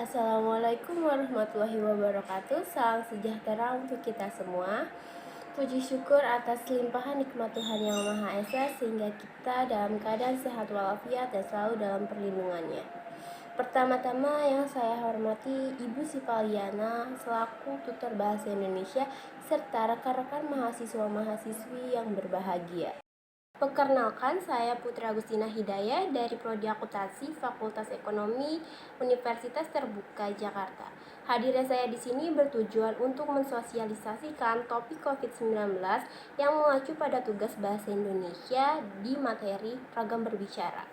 Assalamualaikum warahmatullahi wabarakatuh. Salam sejahtera untuk kita semua. Puji syukur atas limpahan nikmat Tuhan Yang Maha Esa sehingga kita dalam keadaan sehat walafiat dan selalu dalam perlindungannya. Pertama-tama yang saya hormati Ibu Sipaliana selaku tutor bahasa Indonesia serta rekan-rekan mahasiswa-mahasiswi yang berbahagia. Perkenalkan, saya Putri Agustina Hidayah dari Prodi Akuntansi Fakultas Ekonomi Universitas Terbuka Jakarta. Hadirnya saya di sini bertujuan untuk mensosialisasikan topik COVID-19 yang mengacu pada tugas bahasa Indonesia di materi Ragam Berbicara.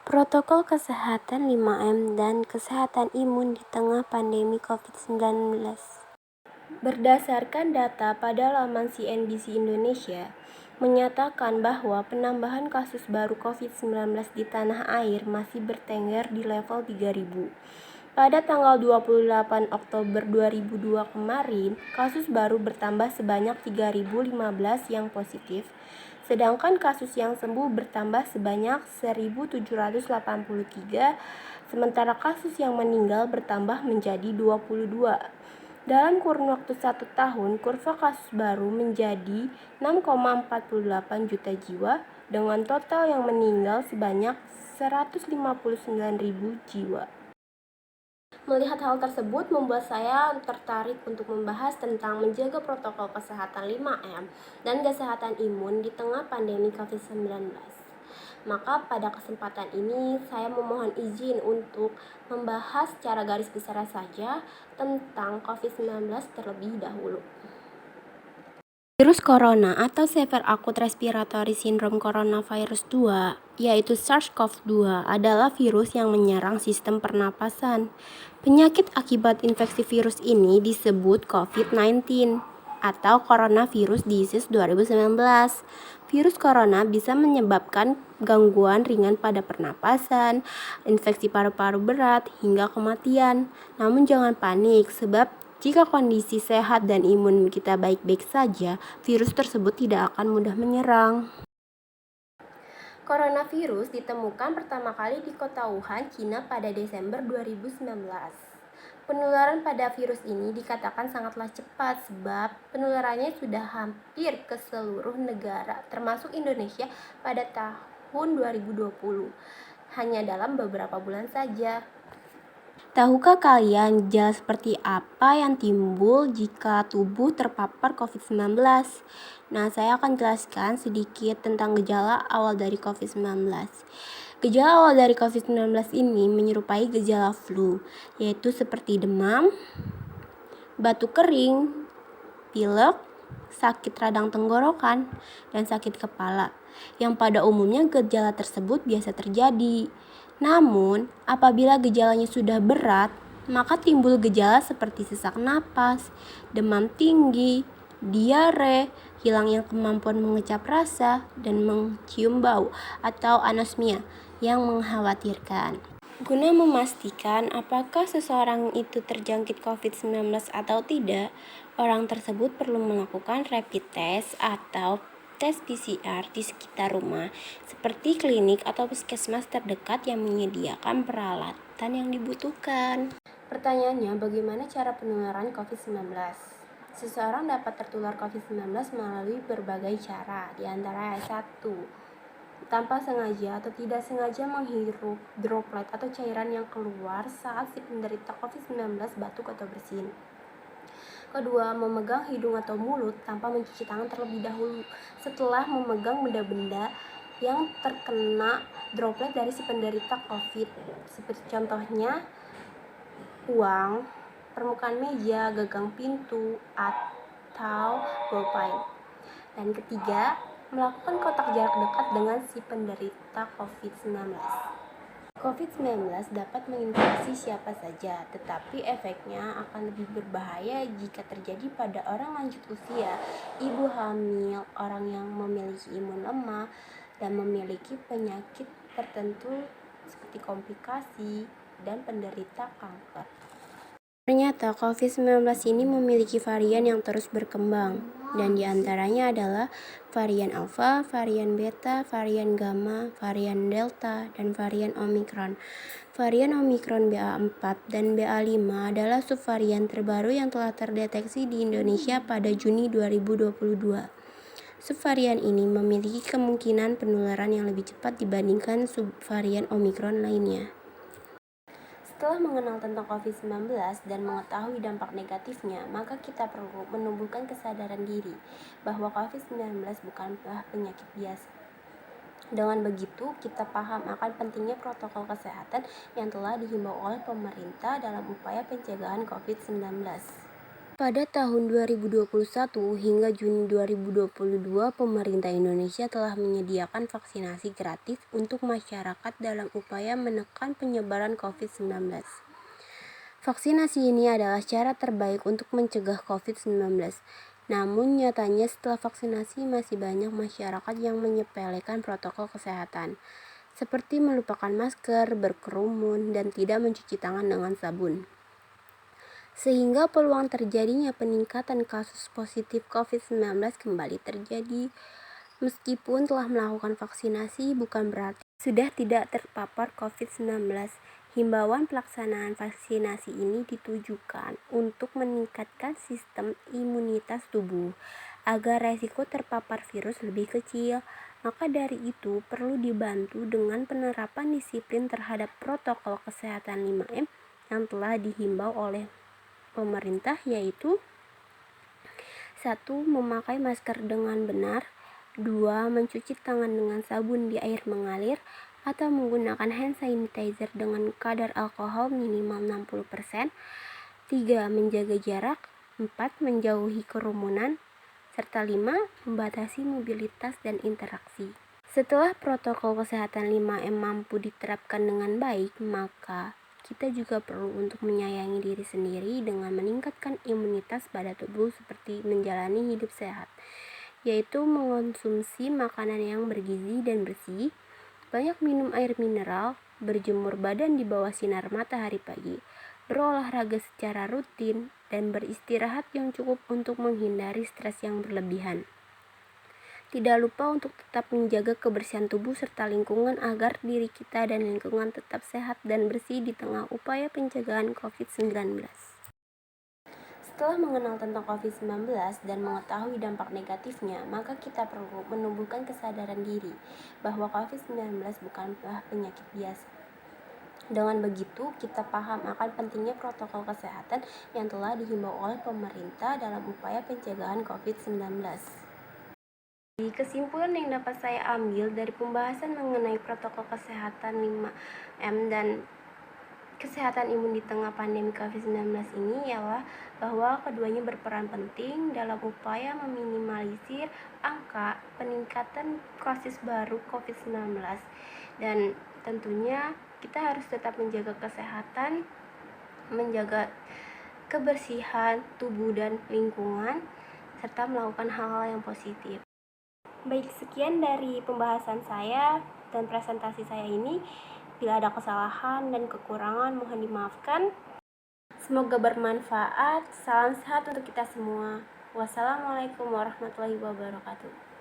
Protokol kesehatan 5M dan kesehatan imun di tengah pandemi COVID-19. Berdasarkan data pada laman CNBC Indonesia, menyatakan bahwa penambahan kasus baru COVID-19 di tanah air masih bertengger di level 3.000. Pada tanggal 28 Oktober 2002 kemarin, kasus baru bertambah sebanyak 3.015 yang positif, sedangkan kasus yang sembuh bertambah sebanyak 1.783, sementara kasus yang meninggal bertambah menjadi 22. Dalam kurun waktu 1 tahun, kurva kasus baru menjadi 6,48 juta jiwa dengan total yang meninggal sebanyak 159.000 jiwa. Melihat hal tersebut membuat saya tertarik untuk membahas tentang menjaga protokol kesehatan 5M dan kesehatan imun di tengah pandemi COVID-19. Maka pada kesempatan ini saya memohon izin untuk membahas secara garis besar saja tentang COVID-19 terlebih dahulu. Virus corona atau Severe Acute Respiratory Syndrome Coronavirus 2, yaitu SARS-CoV-2, adalah virus yang menyerang sistem pernapasan. Penyakit akibat infeksi virus ini disebut COVID-19 atau Coronavirus Disease 2019. Virus corona bisa menyebabkan gangguan ringan pada pernapasan, infeksi paru-paru berat, hingga kematian. Namun jangan panik, sebab jika kondisi sehat dan imun kita baik-baik saja, virus tersebut tidak akan mudah menyerang. Coronavirus ditemukan pertama kali di kota Wuhan, Cina pada Desember 2019. Penularan pada virus ini dikatakan sangatlah cepat sebab penularannya sudah hampir ke seluruh negara, termasuk Indonesia pada tahun 2020, hanya dalam beberapa bulan saja. Tahukah kalian gejala seperti apa yang timbul jika tubuh terpapar COVID-19? Nah, saya akan jelaskan sedikit tentang gejala awal dari COVID-19. Gejala awal dari COVID-19 ini menyerupai gejala flu, yaitu seperti demam, batuk kering, pilek, sakit radang tenggorokan, dan sakit kepala, yang pada umumnya gejala tersebut biasa terjadi. Namun, apabila gejalanya sudah berat, maka timbul gejala seperti sesak napas, demam tinggi, diare, hilangnya kemampuan mengecap rasa, dan mencium bau atau anosmia yang mengkhawatirkan. Guna memastikan apakah seseorang itu terjangkit COVID-19 atau tidak, orang tersebut perlu melakukan rapid test atau tes PCR di sekitar rumah, seperti klinik atau puskesmas terdekat yang menyediakan peralatan yang dibutuhkan. Pertanyaannya, bagaimana cara penularan COVID-19? Seseorang dapat tertular COVID-19 melalui berbagai cara, di antara 1. Tanpa sengaja atau tidak sengaja menghirup droplet atau cairan yang keluar saat si penderita COVID-19 batuk atau bersin. Kedua, memegang hidung atau mulut tanpa mencuci tangan terlebih dahulu setelah memegang benda-benda yang terkena droplet dari si penderita COVID, seperti contohnya uang, permukaan meja, gagang pintu, atau bolpen. Dan ketiga, melakukan kontak jarak dekat dengan si penderita COVID-19. COVID-19 dapat menginfeksi siapa saja, tetapi efeknya akan lebih berbahaya jika terjadi pada orang lanjut usia, ibu hamil, orang yang memiliki imun lemah, dan memiliki penyakit tertentu seperti komplikasi dan penderita kanker. Ternyata COVID-19 ini memiliki varian yang terus berkembang. dan diantaranya adalah varian Alpha, varian Beta, varian Gamma, varian Delta, dan varian Omicron. Varian Omicron BA4 dan BA5 adalah subvarian terbaru yang telah terdeteksi di Indonesia pada Juni 2022. Subvarian ini memiliki kemungkinan penularan yang lebih cepat dibandingkan subvarian Omicron lainnya. Setelah mengenal tentang COVID-19 dan mengetahui dampak negatifnya, maka kita perlu menumbuhkan kesadaran diri bahwa COVID-19 bukanlah penyakit biasa. Dengan begitu, kita paham akan pentingnya protokol kesehatan yang telah dihimbau oleh pemerintah dalam upaya pencegahan COVID-19. Pada tahun 2021 hingga Juni 2022, pemerintah Indonesia telah menyediakan vaksinasi gratis untuk masyarakat dalam upaya menekan penyebaran COVID-19. Vaksinasi ini adalah cara terbaik untuk mencegah COVID-19. Namun nyatanya setelah vaksinasi masih banyak masyarakat yang menyepelekan protokol kesehatan, seperti melupakan masker, berkerumun, dan tidak mencuci tangan dengan sabun. Sehingga peluang terjadinya peningkatan kasus positif COVID-19 kembali terjadi. Meskipun telah melakukan vaksinasi, bukan berarti sudah tidak terpapar COVID-19. Himbauan pelaksanaan vaksinasi ini ditujukan untuk meningkatkan sistem imunitas tubuh agar resiko terpapar virus lebih kecil. Maka dari itu perlu dibantu dengan penerapan disiplin terhadap protokol kesehatan 5M yang telah dihimbau oleh pemerintah, yaitu 1. Memakai masker dengan benar, 2. Mencuci tangan dengan sabun di air mengalir atau menggunakan hand sanitizer dengan kadar alkohol minimal 60%, 3. Menjaga jarak, 4. Menjauhi kerumunan, serta 5. Membatasi mobilitas dan interaksi. Setelah protokol kesehatan 5M mampu diterapkan dengan baik, maka kita juga perlu untuk menyayangi diri sendiri dengan meningkatkan imunitas pada tubuh seperti menjalani hidup sehat, yaitu mengonsumsi makanan yang bergizi dan bersih, banyak minum air mineral, berjemur badan di bawah sinar matahari pagi, berolahraga secara rutin, dan beristirahat yang cukup untuk menghindari stres yang berlebihan. Tidak lupa untuk tetap menjaga kebersihan tubuh serta lingkungan agar diri kita dan lingkungan tetap sehat dan bersih di tengah upaya pencegahan COVID-19. Setelah mengenal tentang COVID-19 dan mengetahui dampak negatifnya, maka kita perlu menumbuhkan kesadaran diri bahwa COVID-19 bukanlah penyakit biasa. Dengan begitu, kita paham akan pentingnya protokol kesehatan yang telah dihimbau oleh pemerintah dalam upaya pencegahan COVID-19. Kesimpulan yang dapat saya ambil dari pembahasan mengenai protokol kesehatan 5M dan kesehatan imun di tengah pandemi COVID-19 ini ialah bahwa keduanya berperan penting dalam upaya meminimalisir angka peningkatan kasus baru COVID-19, dan tentunya kita harus tetap menjaga kesehatan, menjaga kebersihan tubuh dan lingkungan, serta melakukan hal-hal yang positif. Baik, sekian dari pembahasan saya dan presentasi saya ini. Bila ada kesalahan dan kekurangan, mohon dimaafkan. Semoga bermanfaat. Salam sehat untuk kita semua. Wassalamualaikum warahmatullahi wabarakatuh.